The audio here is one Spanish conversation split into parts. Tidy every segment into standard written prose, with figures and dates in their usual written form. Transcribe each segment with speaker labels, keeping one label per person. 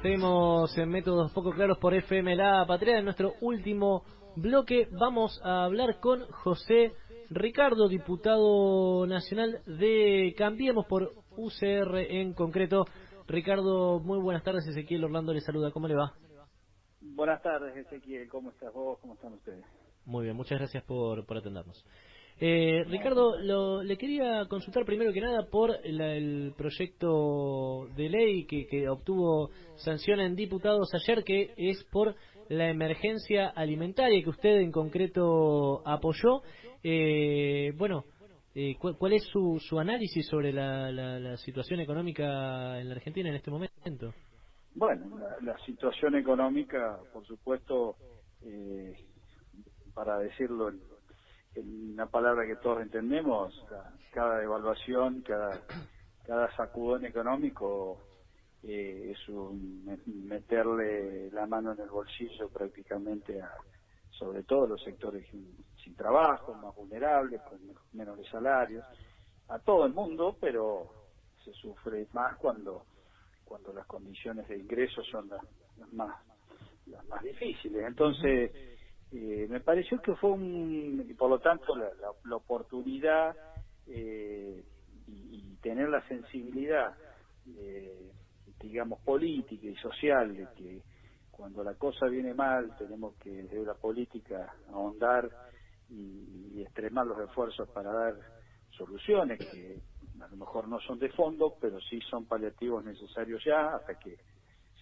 Speaker 1: Seguimos en Métodos Poco Claros por FM La Patria. En nuestro último bloque vamos a hablar con José Ricardo, diputado nacional de Cambiemos por UCR en concreto. Ricardo, muy buenas tardes. Ezequiel Orlando le saluda. ¿Cómo le va?
Speaker 2: Buenas tardes, Ezequiel. ¿Cómo estás vos? ¿Cómo están ustedes?
Speaker 1: Muy bien, muchas gracias por atendernos.
Speaker 2: No, al
Speaker 1: Ricardo,
Speaker 2: contrario.
Speaker 1: le quería consultar primero que nada por el proyecto de ley que obtuvo sanción en diputados ayer, que es por la emergencia alimentaria que usted en concreto apoyó. ¿Cuál es su análisis sobre la situación económica en la Argentina en este momento?
Speaker 2: Bueno, la situación económica, por supuesto, eh, para decirlo en una palabra que todos entendemos, cada devaluación, cada sacudón económico es meterle la mano en el bolsillo prácticamente sobre todo los sectores sin trabajo, más vulnerables, con menores salarios, a todo el mundo, pero se sufre más cuando las condiciones de ingreso son las más difíciles. Entonces, me pareció que fue y por lo tanto la oportunidad y tener la sensibilidad, digamos, política y social, de que cuando la cosa viene mal tenemos que desde la política ahondar y extremar los esfuerzos para dar soluciones que a lo mejor no son de fondo, pero sí son paliativos necesarios ya, hasta que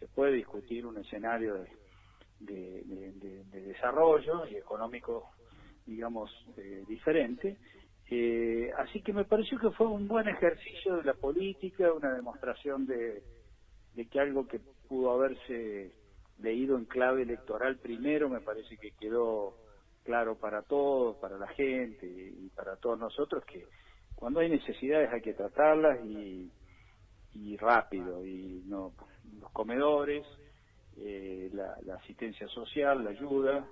Speaker 2: se puede discutir un escenario de desarrollo y económico, digamos, diferente. Así que me pareció que fue un buen ejercicio de la política, una demostración de que algo que pudo haberse leído en clave electoral primero, me parece que quedó claro para todos, para la gente y para todos nosotros, que cuando hay necesidades hay que tratarlas y rápido, y no los comedores, la asistencia social, la ayuda,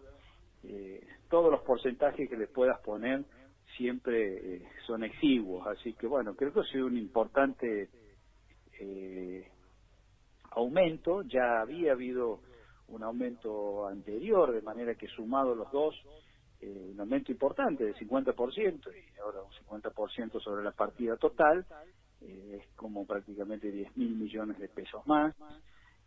Speaker 2: todos los porcentajes que le puedas poner siempre son exiguos. Así que bueno, creo que ha sido un importante aumento. Ya había habido un aumento anterior, de manera que sumado los dos, un aumento importante del 50%, y ahora un 50% sobre la partida total, es como prácticamente 10.000 millones de pesos más.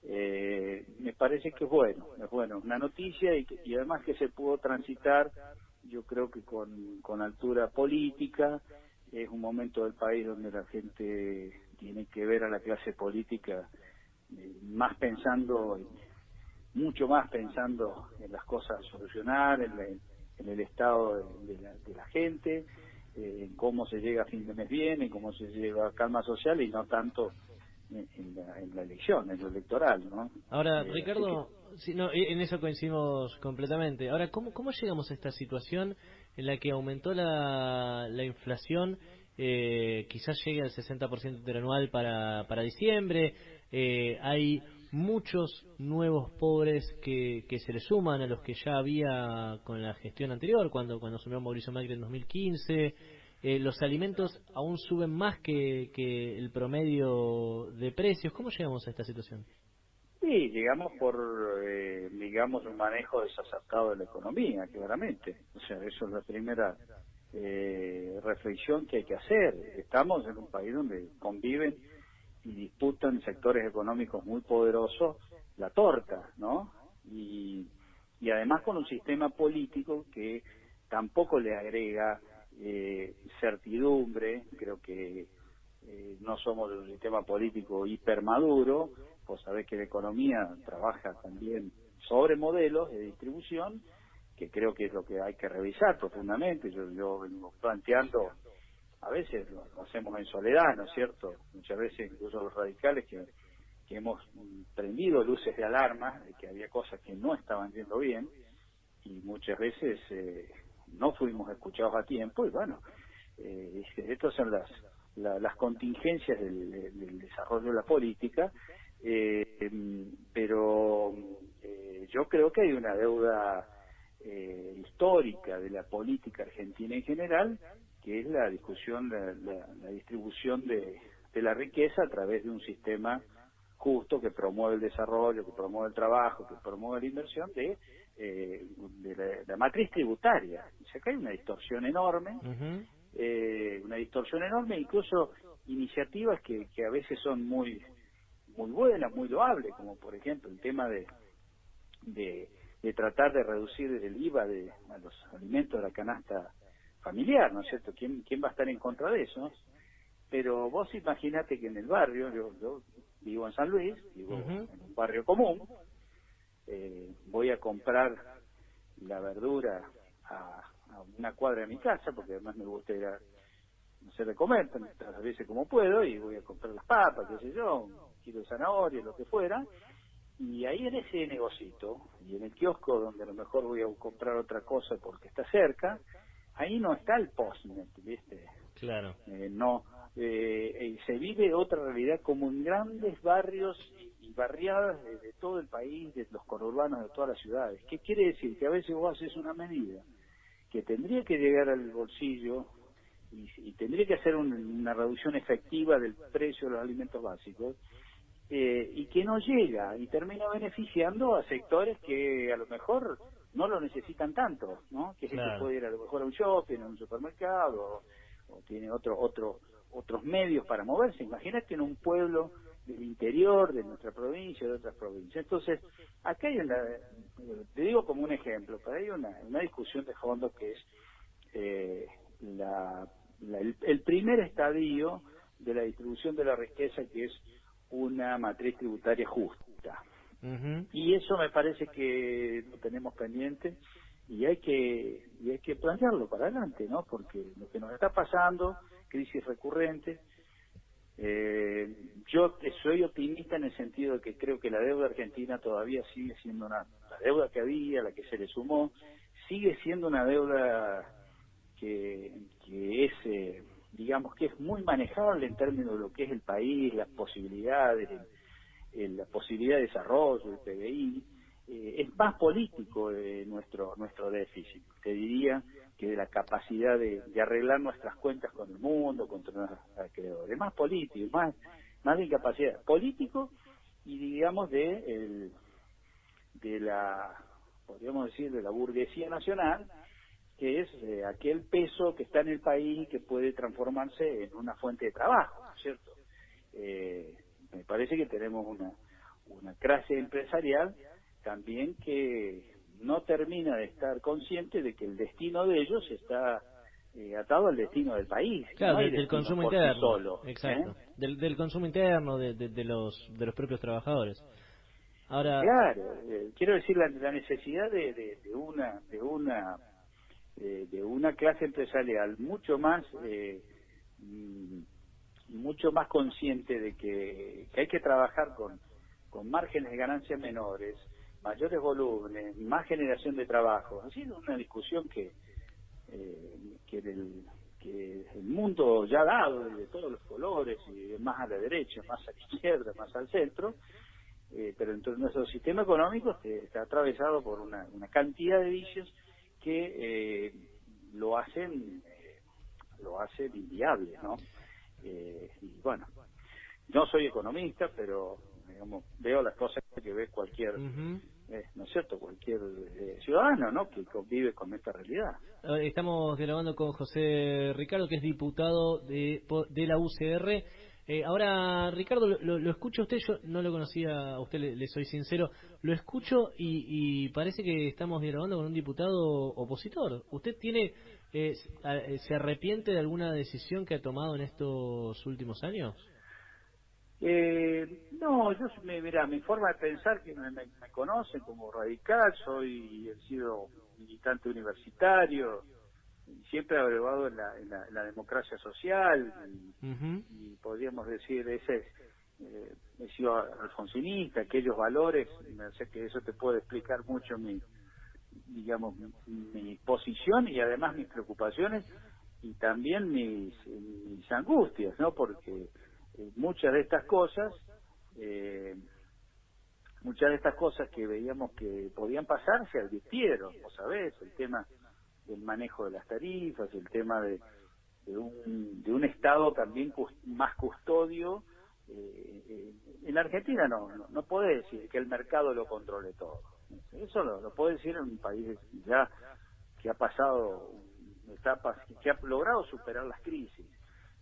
Speaker 2: Me parece que es bueno, una noticia, y además que se pudo transitar, yo creo que con altura política. Es un momento del país donde la gente tiene que ver a la clase política mucho más pensando en las cosas a solucionar, en el estado de la gente, en cómo se llega a fin de mes bien, en cómo se llega a calma social, y no tanto en la elección, en lo electoral, ¿no?
Speaker 1: Ahora,
Speaker 2: Así que
Speaker 1: Ricardo, sí, no, en eso coincidimos completamente. Ahora, ¿cómo llegamos a esta situación en la que aumentó la inflación? Quizás llegue al 60% interanual para diciembre. Hay muchos nuevos pobres que se le suman a los que ya había con la gestión anterior, cuando asumió Mauricio Macri en 2015. Los alimentos aún suben más que el promedio de precios. ¿Cómo llegamos a esta situación?
Speaker 2: sí, llegamos por, digamos, un manejo desacertado de la economía, claramente. O sea, eso es la primera reflexión que hay que hacer. Estamos en un país donde conviven y disputan sectores económicos muy poderosos la torta, ¿no? Y además con un sistema político que tampoco le agrega certidumbre. Creo que no somos de un sistema político hipermaduro. Vos sabés que la economía trabaja también sobre modelos de distribución, que creo que es lo que hay que revisar profundamente. Yo vengo planteando, a veces lo hacemos en soledad, ¿no es cierto? Muchas veces incluso los radicales que hemos prendido luces de alarma de que había cosas que no estaban yendo bien, y muchas veces no fuimos escuchados a tiempo. Y bueno, estas son las contingencias del desarrollo de la política, pero yo creo que hay una deuda histórica de la política argentina en general, que es la discusión, la distribución de la riqueza a través de un sistema justo, que promueve el desarrollo, que promueve el trabajo, que promueve la inversión de la matriz tributaria. O sea, que hay una distorsión enorme, incluso iniciativas que a veces son muy buenas, muy loables, como por ejemplo el tema de tratar de reducir el IVA a los alimentos de la canasta familiar, ¿no es cierto? ¿Quién va a estar en contra de eso? Pero vos imaginate que en el barrio, yo vivo en San Luis, vivo en un barrio común, voy a comprar la verdura a una cuadra de mi casa, porque además me gusta ir a hacer de comer tantas veces como puedo, y voy a comprar las papas, qué sé yo, un kilo de zanahoria, lo que fuera, y ahí en ese negocito, y en el kiosco donde a lo mejor voy a comprar otra cosa porque está cerca, ahí no está el postnet, ¿viste?
Speaker 1: Claro.
Speaker 2: Se vive otra realidad como en grandes barrios y barriadas de todo el país, de los conurbanos de todas las ciudades. ¿Qué quiere decir? Que a veces vos haces una medida que tendría que llegar al bolsillo y tendría que hacer una reducción efectiva del precio de los alimentos básicos, y que no llega y termina beneficiando a sectores que a lo mejor no lo necesitan tanto, ¿no? Que es el que puede ir a lo mejor a un shopping, a un supermercado, o tiene otros medios para moverse. Imagínate en un pueblo del interior de nuestra provincia, de otras provincias. Entonces, acá hay te digo como un ejemplo, pero hay una discusión de fondo que es el primer estadio de la distribución de la riqueza, que es una matriz tributaria justa. Y eso me parece que lo tenemos pendiente y hay que plantearlo para adelante, ¿no? Porque lo que nos está pasando, crisis recurrentes, yo soy optimista en el sentido de que creo que la deuda argentina todavía sigue siendo la deuda que había, la que se le sumó, sigue siendo una deuda que es, digamos, que es muy manejable en términos de lo que es el país, las posibilidades, la posibilidad de desarrollo, el PBI. Es más político nuestro déficit, te diría, que de la capacidad de arreglar nuestras cuentas con el mundo, con nuestros acreedores. Es más político, más de incapacidad. Político y, digamos, de la, podríamos decir, de la burguesía nacional, que es aquel peso que está en el país y que puede transformarse en una fuente de trabajo, ¿no es cierto? Me parece que tenemos una clase empresarial también que no termina de estar consciente de que el destino de ellos está atado al destino del país.
Speaker 1: Claro,
Speaker 2: no
Speaker 1: del consumo interno.
Speaker 2: Sí solo,
Speaker 1: exacto. Del consumo interno de los propios trabajadores. Ahora,
Speaker 2: claro, quiero decir la necesidad de una clase empresarial mucho más consciente de que hay que trabajar con márgenes de ganancia menores, mayores volúmenes, más generación de trabajo. Ha sido una discusión que el mundo ya ha dado de todos los colores, y más a la derecha, más a la izquierda, más al centro, pero entonces nuestro sistema económico está atravesado por una cantidad de vicios que lo hacen inviable, ¿no? Y bueno, no soy economista, pero digamos, veo las cosas que ve cualquier, ¿no es cierto? Cualquier ciudadano, ¿no? Que convive con esta realidad.
Speaker 1: Estamos dialogando con José Ricardo, que es diputado de la UCR. Ahora, Ricardo, lo escucho a usted, yo no lo conocía a usted, le soy sincero, lo escucho y parece que estamos dialogando con un diputado opositor. ¿Usted se arrepiente de alguna decisión que ha tomado en estos últimos años?
Speaker 2: No, mira, mi forma de pensar, que me conocen como radical, he sido militante universitario, siempre abrevado en la democracia social, y podríamos decir, he sido alfonsinista, aquellos valores, me sé que eso te puede explicar mucho mi posición y además mis preocupaciones y también mis angustias, ¿no? Porque muchas de estas cosas que veíamos que podían pasar se advirtieron, vos sabés, el tema del manejo de las tarifas, el tema de un Estado también más custodio En Argentina no puede decir que el mercado lo controle todo. Eso lo puede decir en un país ya que ha pasado etapas, que ha logrado superar las crisis.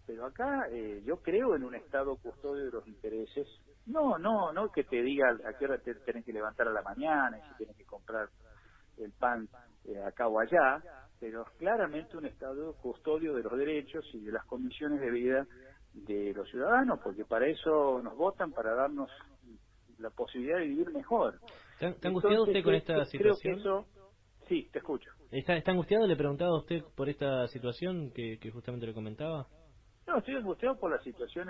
Speaker 2: Pero acá yo creo en un Estado custodio de los intereses. No que te diga a qué hora te tenés que levantar a la mañana y si tienes que comprar el pan acá o allá, pero claramente un Estado custodio de los derechos y de las condiciones de vida de los ciudadanos, porque para eso nos votan, para darnos la posibilidad de vivir mejor.
Speaker 1: ¿Está angustiado usted con esta situación?
Speaker 2: Creo que eso... Sí, te escucho.
Speaker 1: ¿Está angustiado? Le preguntaba a usted por esta situación que justamente le comentaba.
Speaker 2: No, estoy angustiado por la situación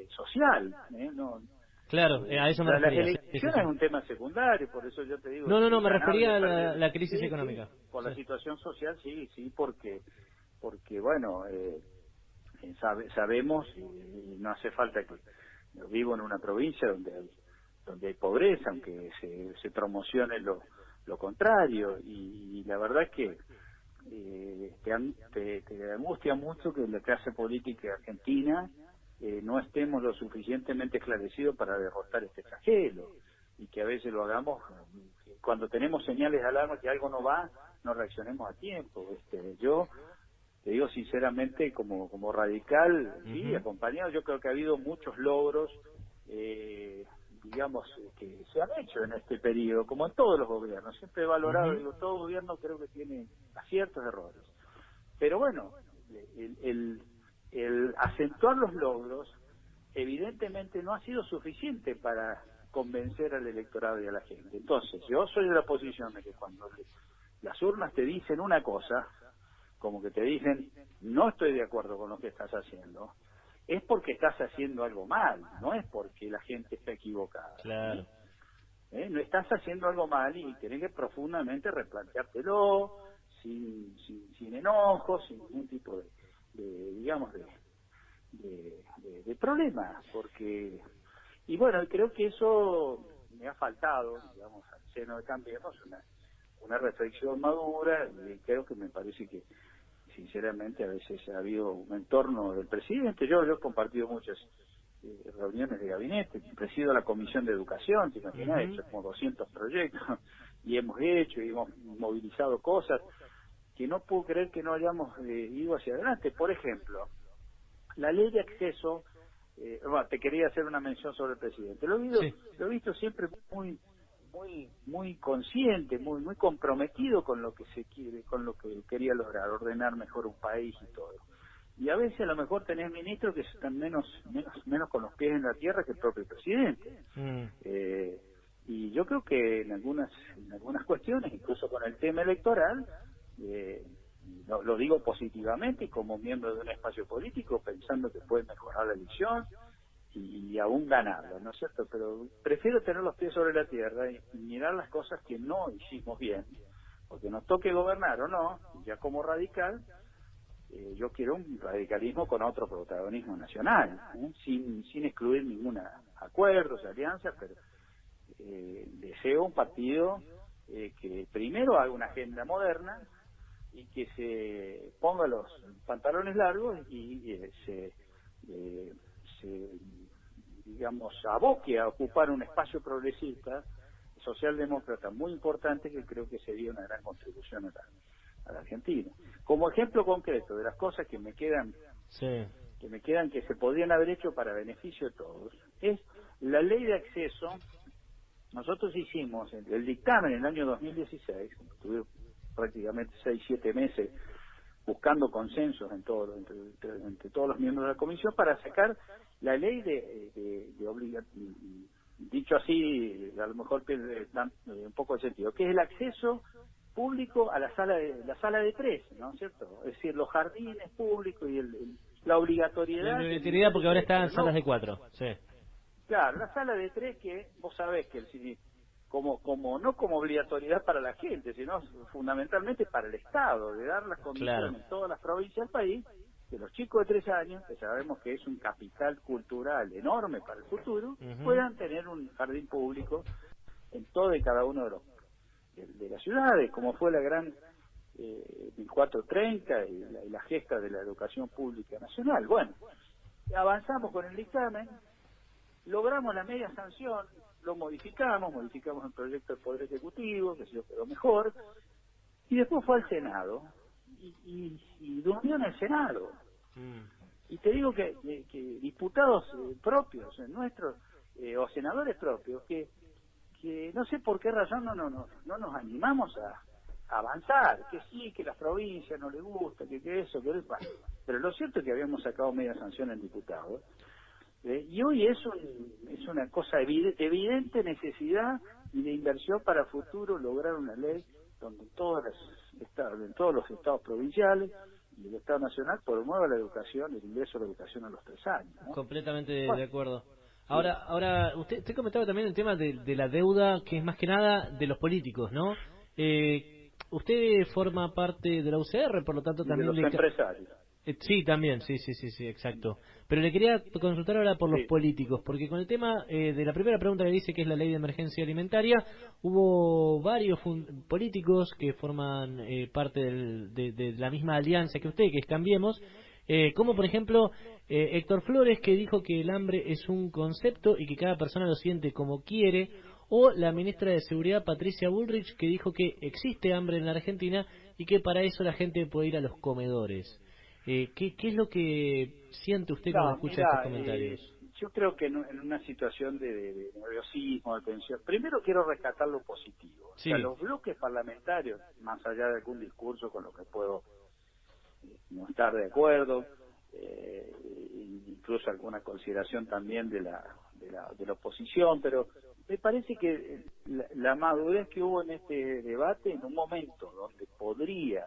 Speaker 2: social, no.
Speaker 1: Claro, a eso me refería.
Speaker 2: Las elecciones es un tema secundario, por eso yo te digo...
Speaker 1: No, me refería a la crisis económica.
Speaker 2: Sí, por la situación social, sí, porque bueno, sabemos, y no hace falta que... Yo vivo en una provincia donde hay pobreza, aunque se promocione lo contrario, y la verdad es que te angustia mucho que la clase política argentina no estemos lo suficientemente esclarecidos para derrotar este flagelo, y que a veces lo hagamos cuando tenemos señales de alarma que algo no va, no reaccionemos a tiempo. Yo te digo sinceramente, como radical, sí, acompañado, yo creo que ha habido muchos logros, digamos, que se han hecho en este periodo, como en todos los gobiernos. Siempre he valorado, digo, todo gobierno creo que tiene aciertos, errores. Pero bueno, el acentuar los logros, evidentemente no ha sido suficiente para convencer al electorado y a la gente. Entonces, yo soy de la posición de que cuando las urnas te dicen una cosa, como que te dicen, no estoy de acuerdo con lo que estás haciendo, es porque estás haciendo algo mal, no es porque la gente está equivocada.
Speaker 1: Claro.
Speaker 2: No estás haciendo algo mal y tenés que profundamente replanteártelo, sin enojo, sin ningún tipo de problema, porque... Y bueno, creo que eso me ha faltado, digamos, al seno de Cambiemos, una reflexión madura, y creo que me parece que sinceramente a veces ha habido un entorno del presidente. Yo he compartido muchas reuniones de gabinete, presido la Comisión de Educación, te imaginas, he hecho como 200 proyectos, y hemos movilizado cosas que no puedo creer que no hayamos ido hacia adelante. Por ejemplo, la ley de acceso, te quería hacer una mención sobre el presidente. Lo he visto siempre muy consciente, muy comprometido con lo que se quiere, con lo que quería lograr, ordenar mejor un país y todo. Y a veces a lo mejor tenés ministros que están menos con los pies en la tierra que el propio presidente. Y yo creo que en algunas cuestiones, incluso con el tema electoral, lo digo positivamente y como miembro de un espacio político, pensando que puede mejorar la elección y aún ganarla, ¿no es cierto? Pero prefiero tener los pies sobre la tierra y mirar las cosas que no hicimos bien, porque nos toque gobernar o no, ya como radical, yo quiero un radicalismo con otro protagonismo nacional, sin excluir ningún acuerdo, alianza, pero deseo un partido que primero haga una agenda moderna y que se ponga los pantalones largos y se digamos, aboque a ocupar un espacio socialdemócrata muy importante, que creo que sería una gran contribución a la Argentina. Como ejemplo concreto de las cosas que me quedan que se podrían haber hecho para beneficio de todos, es la ley de acceso. Nosotros hicimos el dictamen en el año 2016, estuvimos prácticamente 6-7 meses buscando consensos entre todos los miembros de la comisión para sacar la ley de obligación, dicho así, a lo mejor pierde un poco de sentido, que es el acceso público a la sala de tres, ¿no es cierto? Es decir, los jardines públicos y la obligatoriedad.
Speaker 1: La obligatoriedad, porque ahora está en salas de 4, sí.
Speaker 2: Claro, la sala de 3, que vos sabés que como no como obligatoriedad para la gente, sino fundamentalmente para el Estado, de dar las condiciones en todas las provincias del país, que los chicos de 3 años, que sabemos que es un capital cultural enorme para el futuro, puedan tener un jardín público en todo y cada uno de las ciudades, como fue la gran 1430 y la gesta de la educación pública nacional. Bueno, avanzamos con el dictamen, logramos la media sanción, lo modificamos el proyecto del Poder Ejecutivo, que se quedó mejor, y después fue al Senado, y durmió en el Senado. Y te digo que diputados propios, nuestros, o senadores propios, que no sé por qué razón no nos animamos a avanzar, que sí, que las provincias no les gusta, que eso, que bueno, pero lo cierto es que habíamos sacado media sanción en diputados, y hoy es una cosa evidente necesidad y de inversión para futuro lograr una ley donde en todos los estados provinciales y el Estado Nacional promueva la educación, el ingreso a la educación a los 3 años, ¿no?
Speaker 1: Completamente
Speaker 2: Bueno,
Speaker 1: de acuerdo.
Speaker 2: sí.
Speaker 1: Ahora usted comentaba también el tema de la deuda, que es más que nada de los políticos, ¿no? Usted forma parte de la UCR, por lo tanto
Speaker 2: Y de
Speaker 1: también
Speaker 2: los empresarios.
Speaker 1: Sí, también, sí, exacto. Pero le quería consultar ahora por los
Speaker 2: Sí.
Speaker 1: políticos, porque con el tema de la primera pregunta que dice que es la ley de emergencia alimentaria, hubo varios políticos que forman parte de la misma alianza que usted, que es Cambiemos, como por ejemplo Héctor Flores, que dijo que el hambre es un concepto y que cada persona lo siente como quiere, o la ministra de Seguridad Patricia Bullrich, que dijo que existe hambre en la Argentina y que para eso la gente puede ir a los comedores. ¿Qué es lo que siente usted cuando
Speaker 2: No,
Speaker 1: escucha estos
Speaker 2: mira,
Speaker 1: comentarios?
Speaker 2: yo creo que en una situación de nerviosismo, de tensión, primero quiero rescatar lo positivo. O
Speaker 1: Sí,
Speaker 2: sea, los bloques parlamentarios, más allá de algún discurso con lo que puedo no estar de acuerdo, incluso alguna consideración también de la oposición, pero me parece que la madurez que hubo en este debate, en un momento donde podría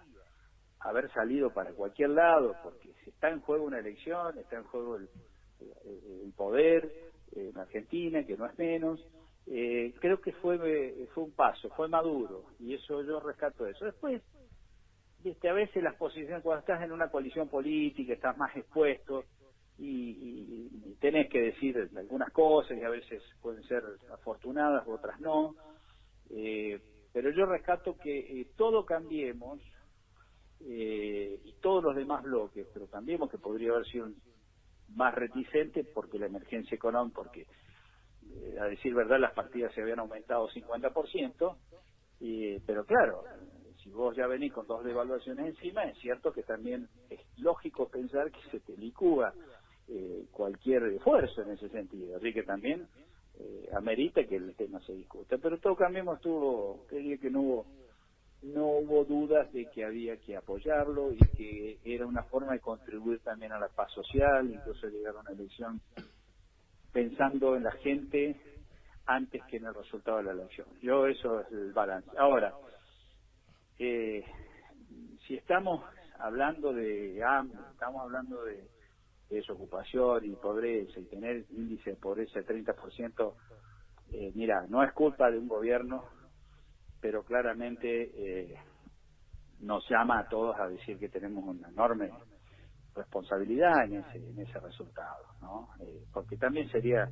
Speaker 2: haber salido para cualquier lado, porque si está en juego una elección, está en juego el poder en Argentina, que no es menos, creo que fue un paso, fue maduro, y eso yo rescato eso. Después, a veces las posiciones, cuando estás en una coalición política, estás más expuesto y tenés que decir algunas cosas, y a veces pueden ser afortunadas, otras no, pero yo rescato que todo Cambiemos, y todos los demás bloques, pero también que podría haber sido más reticente porque la emergencia económica, porque a decir verdad las partidas se habían aumentado 50%, pero claro, si vos ya venís con 2 devaluaciones encima, es cierto que también es lógico pensar que se te licúa cualquier esfuerzo en ese sentido, así que también amerita que el tema se discuta, pero todo Cambiemos quería que no hubo dudas de que había que apoyarlo y que era una forma de contribuir también a la paz social, incluso llegar a una elección pensando en la gente antes que en el resultado de la elección. Eso es el balance. Ahora, si estamos hablando de hambre, estamos hablando de desocupación y pobreza y tener índice de pobreza de 30%, mira, no es culpa de un gobierno, pero claramente nos llama a todos a decir que tenemos una enorme responsabilidad en ese resultado, ¿no? Porque también sería,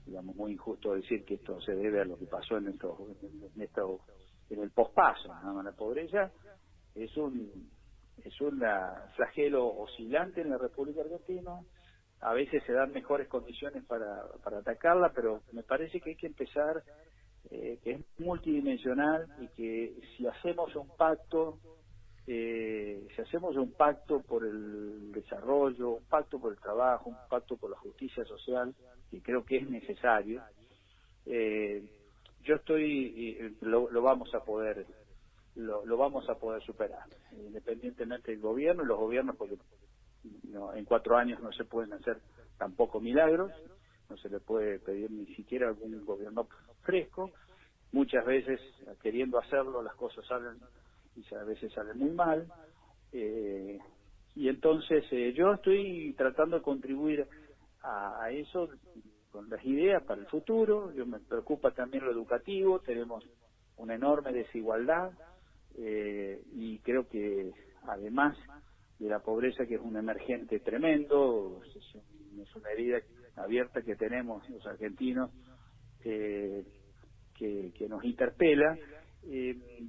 Speaker 2: digamos, muy injusto decir que esto se debe a lo que pasó en el pospaso, ¿no? La pobreza es un flagelo oscilante en la República Argentina. A veces se dan mejores condiciones para atacarla, pero me parece que hay que empezar, que es multidimensional, y que si hacemos un pacto por el desarrollo, un pacto por el trabajo, un pacto por la justicia social, y creo que es necesario, yo lo vamos a poder superar, independientemente del gobierno y los gobiernos, porque en 4 años no se pueden hacer tampoco milagros, no se le puede pedir ni siquiera algún gobierno fresco. Muchas veces, queriendo hacerlo, las cosas salen, y a veces salen muy mal, y entonces yo estoy tratando de contribuir a eso con las ideas para el futuro. Me preocupa también lo educativo, tenemos una enorme desigualdad, y creo que además de la pobreza, que es un emergente tremendo, es una herida abierta que tenemos los argentinos, que nos interpela.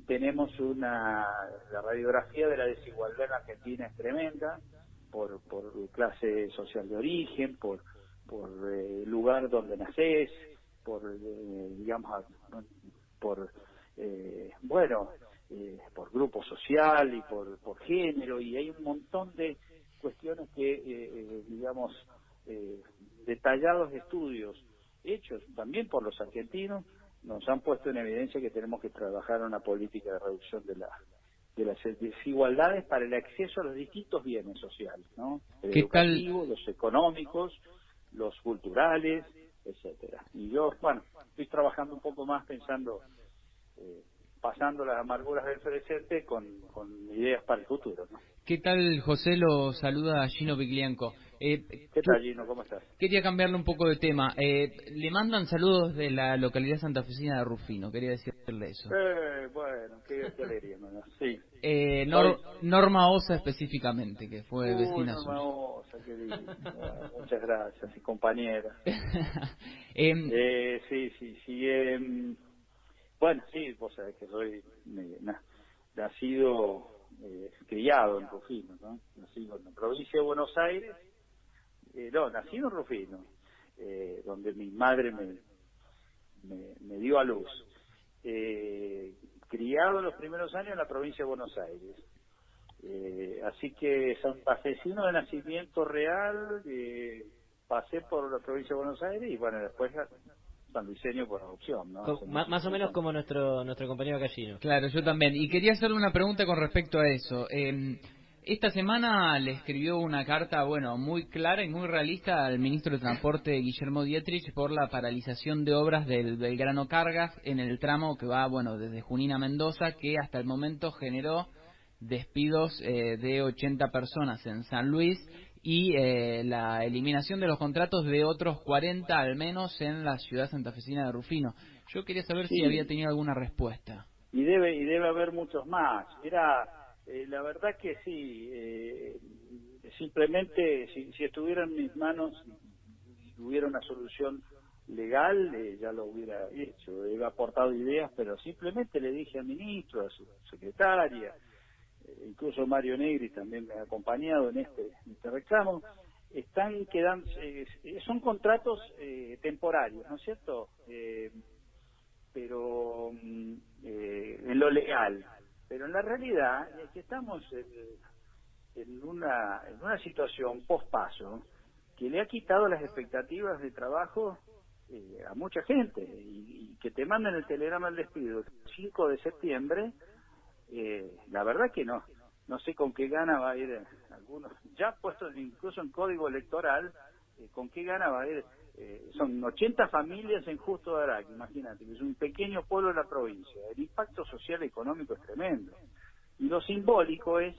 Speaker 2: Tenemos la radiografía de la desigualdad en Argentina es tremenda, por clase social de origen, por lugar donde nacés, digamos, por por grupo social y por género, y hay un montón de cuestiones que, digamos, detallados estudios hechos también por los argentinos nos han puesto en evidencia que tenemos que trabajar en una política de reducción de las desigualdades para el acceso a los distintos bienes sociales, ¿no? El educativo, los económicos, los culturales, etcétera. Y yo, bueno, estoy trabajando un poco más pensando, pasando las amarguras del presente con ideas para el futuro, ¿no?
Speaker 3: ¿Qué tal, José? Lo saluda Gino Piglianco.
Speaker 2: ¿Qué tal, Gino? ¿Cómo estás?
Speaker 3: Quería cambiarle un poco de tema. Le mandan saludos de la localidad santafesina de Rufino. Quería decirle eso.
Speaker 2: Bueno, qué alegría, ¿no? Sí.
Speaker 3: Norma Osa específicamente, que fue vecina suya.
Speaker 2: Norma Osa, qué lindo. Muchas gracias, y compañera. Sí. Bueno, sí, vos sabés que soy nacido, criado en Rufino, ¿no? Nacido en la provincia de Buenos Aires. Nacido en Rufino, donde mi madre me dio a luz. Criado los primeros años en la provincia de Buenos Aires. Así que santafesino de nacimiento real, pasé por la provincia de Buenos Aires y bueno, después sanluiseño por adopción, ¿no?
Speaker 1: Más o menos como nuestro compañero Gallino.
Speaker 3: Claro, yo también. Y quería hacerle una pregunta con respecto a eso. Esta semana le escribió una carta, muy clara y muy realista al ministro de Transporte, Guillermo Dietrich, por la paralización de obras del Belgrano Cargas en el tramo que va, desde Junín a Mendoza, que hasta el momento generó despidos de 80 personas en San Luis y la eliminación de los contratos de otros 40 al menos en la ciudad santafesina de Rufino. Yo quería saber si había tenido alguna respuesta.
Speaker 2: Y debe haber muchos más. Mira, la verdad que sí, simplemente si estuviera en mis manos y hubiera una solución legal, ya lo hubiera hecho. He aportado ideas, pero simplemente le dije al ministro, a su secretaria, incluso Mario Negri también me ha acompañado en este reclamo. Están quedando, son contratos temporarios, ¿no es cierto? Pero en lo legal. Pero en la realidad es que estamos en una situación post-paso que le ha quitado las expectativas de trabajo a mucha gente, y que te mandan el telegrama al despido el 5 de septiembre, la verdad que no sé con qué gana va a ir algunos, ya puestos incluso en código electoral, con qué gana va a ir. Son 80 familias en Justo de Araque, imagínate, que es un pequeño pueblo de la provincia. El impacto social y económico es tremendo. Y lo simbólico es,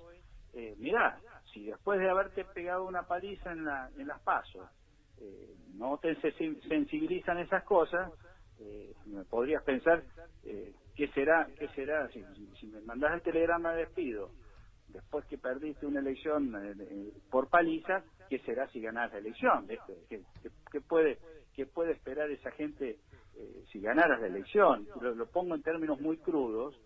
Speaker 2: mirá, si después de haberte pegado una paliza en las PASO, no te sensibilizan esas cosas, podrías pensar, ¿qué será? Si me mandás el telegrama de despido, después que perdiste una elección por paliza, ¿qué será si ganás la elección? ¿Qué puede esperar esa gente si ganaras la elección? Lo pongo en términos muy crudos.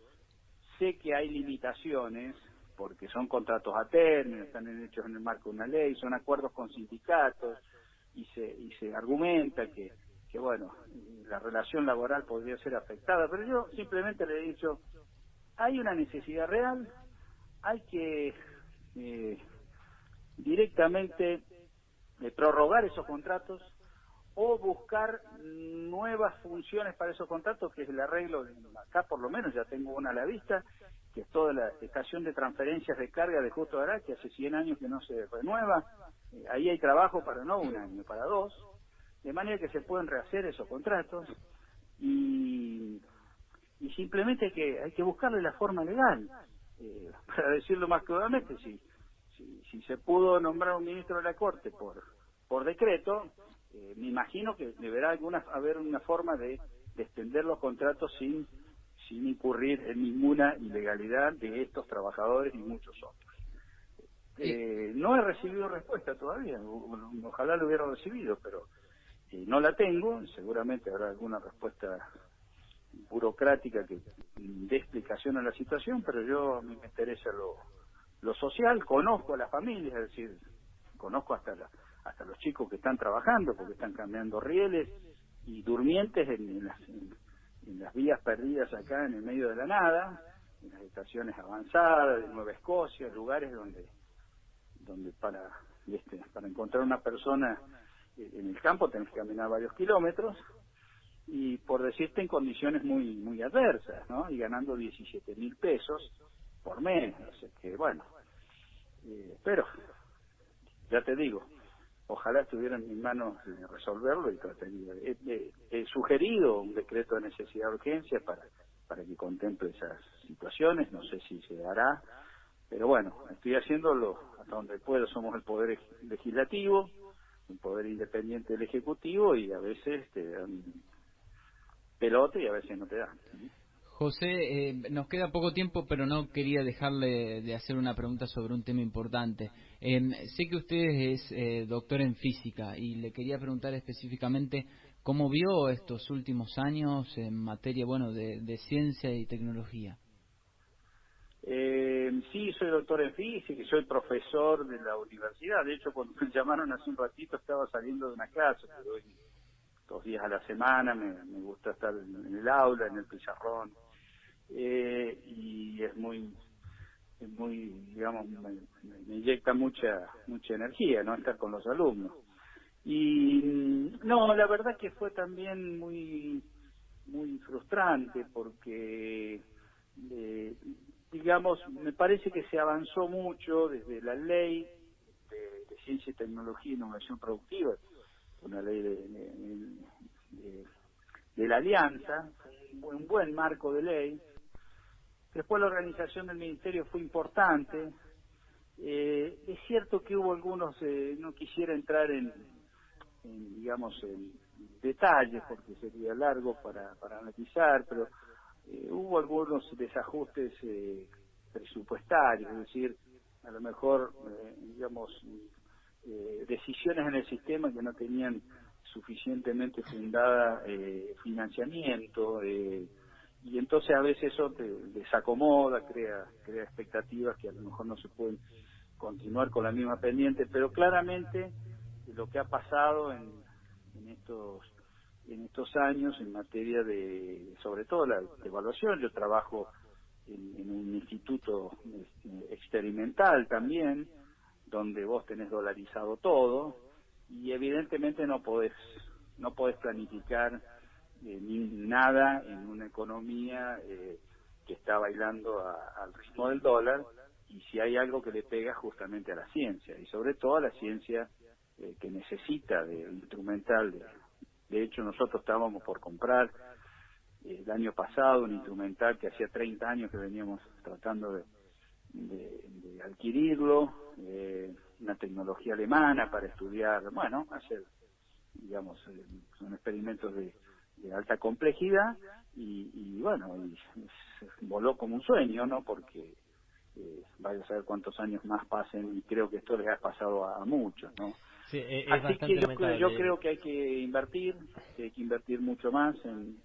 Speaker 2: Sé que hay limitaciones, porque son contratos a término, están hechos en el marco de una ley, son acuerdos con sindicatos, y se argumenta que la relación laboral podría ser afectada, pero yo simplemente le he dicho, hay una necesidad real, hay que directamente prorrogar esos contratos o buscar nuevas funciones para esos contratos, que es el arreglo. Acá por lo menos ya tengo una a la vista, que es toda la estación de transferencias de carga de Justo de Araque, que hace 100 años que no se renueva. Ahí hay trabajo para no un año, para 2, de manera que se pueden rehacer esos contratos, y simplemente hay que buscarle la forma legal. Para decirlo más crudamente, si se pudo nombrar un ministro de la Corte por decreto, me imagino que deberá haber una forma de extender los contratos sin incurrir en ninguna ilegalidad de estos trabajadores y muchos otros. No he recibido respuesta todavía, ojalá lo hubiera recibido, pero no la tengo. Seguramente habrá alguna respuesta burocrática que dé explicación a la situación, pero a mí me interesa lo social, conozco a las familias, es decir, conozco hasta los chicos que están trabajando, porque están cambiando rieles y durmientes en las vías perdidas acá en el medio de la nada, en las estaciones avanzadas de Nueva Escocia, lugares donde para encontrar una persona en el campo tenés que caminar varios kilómetros, y por decirte en condiciones muy muy adversas, ¿no? Y ganando 17.000 pesos por mes, o sea que bueno, pero ya te digo, ojalá estuviera en mis manos resolverlo, y trataría. He sugerido un decreto de necesidad de urgencia para que contemple esas situaciones, no sé si se hará, pero bueno, estoy haciéndolo hasta donde puedo. Somos el poder legislativo, un poder independiente del ejecutivo, y a veces te dan pelota y a veces no te dan.
Speaker 3: José, nos queda poco tiempo, pero no quería dejarle de hacer una pregunta sobre un tema importante. Sé que usted es doctor en física y le quería preguntar específicamente cómo vio estos últimos años en materia, bueno, de ciencia y tecnología.
Speaker 2: Sí, soy doctor en física y soy profesor de la universidad. De hecho, cuando me llamaron hace un ratito estaba saliendo de una clase que doy 2 días a la semana. Me gusta estar en el aula, en el pizarrón, y es muy, digamos, me inyecta mucha energía, ¿no? Estar con los alumnos. Y no, la verdad que fue también muy frustrante, porque digamos, me parece que se avanzó mucho desde la ley de ciencia y tecnología e innovación productiva, una ley de la alianza, un buen marco de ley. Después la organización del ministerio fue importante. Es cierto que hubo algunos, no quisiera entrar en detalles porque sería largo para analizar, pero hubo algunos desajustes presupuestarios, es decir, a lo mejor, decisiones en el sistema que no tenían suficientemente fundada financiamiento, y entonces a veces eso te desacomoda, crea expectativas que a lo mejor no se pueden continuar con la misma pendiente, pero claramente lo que ha pasado en estos años en materia de, sobre todo la evaluación. Yo trabajo en un instituto experimental también, donde vos tenés dolarizado todo, y evidentemente no podés planificar ni nada en una economía que está bailando al ritmo del dólar, y si hay algo que le pega justamente a la ciencia, y sobre todo a la ciencia que necesita de instrumental. De hecho, nosotros estábamos por comprar el año pasado un instrumental que hacía 30 años que veníamos tratando de adquirirlo, una tecnología alemana para estudiar, hacer, son experimentos de alta complejidad, y voló como un sueño, ¿no? Porque vaya a saber cuántos años más pasen, y creo que esto les ha pasado a muchos, ¿no?
Speaker 1: Sí, es
Speaker 2: así que
Speaker 1: lamentable.
Speaker 2: yo creo que hay que invertir mucho más en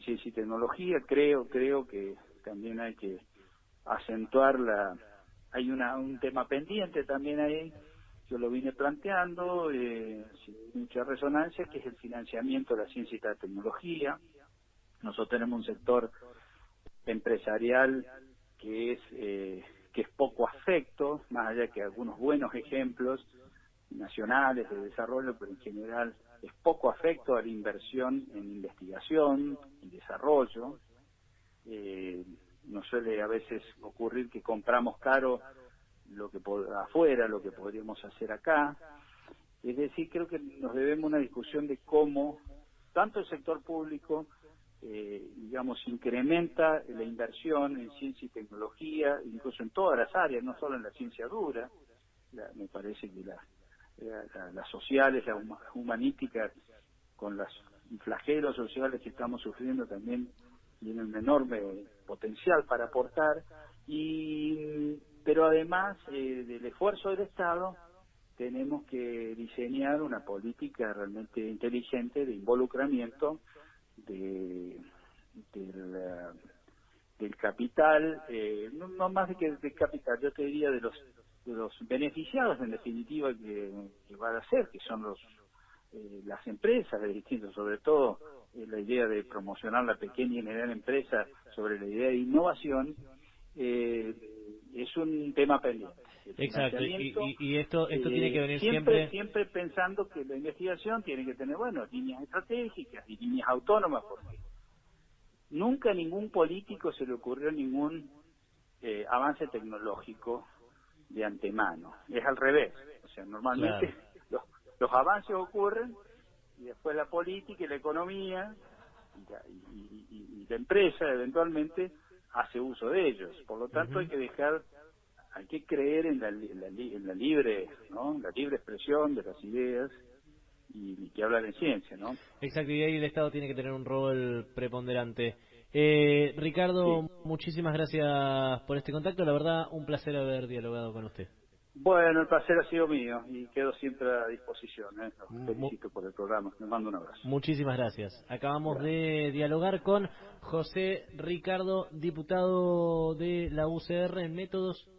Speaker 2: ciencia y tecnología. Creo que también hay que acentuar hay un tema pendiente también ahí, yo lo vine planteando sin mucha resonancia, que es el financiamiento de la ciencia y la tecnología. Nosotros tenemos un sector empresarial que es poco afecto, más allá que algunos buenos ejemplos nacionales de desarrollo, pero en general es poco afecto a la inversión en investigación y desarrollo. Nos suele a veces ocurrir que compramos caro afuera lo que podríamos hacer acá. Es decir, creo que nos debemos una discusión de cómo tanto el sector público incrementa la inversión en ciencia y tecnología, incluso en todas las áreas, no solo en la ciencia dura. Me parece que las sociales, las humanísticas, con los flagelos sociales que estamos sufriendo, también tienen un enorme potencial para aportar, pero además del esfuerzo del Estado, tenemos que diseñar una política realmente inteligente de involucramiento del capital, no más de que del capital, yo te diría de los los beneficiados en definitiva que van a ser, que son las empresas de distintos, sobre todo la idea de promocionar la pequeña y mediana empresa sobre la idea de innovación, es un tema pendiente.
Speaker 1: Exacto, y esto tiene que venir
Speaker 2: siempre pensando que la investigación tiene que tener, líneas estratégicas y líneas autónomas, porque nunca a ningún político se le ocurrió ningún avance tecnológico de antemano. Es al revés. O sea, normalmente los avances ocurren y después la política y la economía y la empresa eventualmente hace uso de ellos. Por lo tanto, hay que creer en la libre, ¿no? La libre expresión de las ideas y que hablan de ciencia, ¿no?
Speaker 1: Exacto, y ahí el Estado tiene que tener un rol preponderante. Ricardo, muchísimas gracias por este contacto. La verdad, un placer haber dialogado con usted.
Speaker 2: Bueno, el placer ha sido mío y quedo siempre a disposición. Los felicito por el programa. Les mando un abrazo.
Speaker 1: Muchísimas gracias. Acabamos de dialogar con José Ricardo, diputado de la UCR en Métodos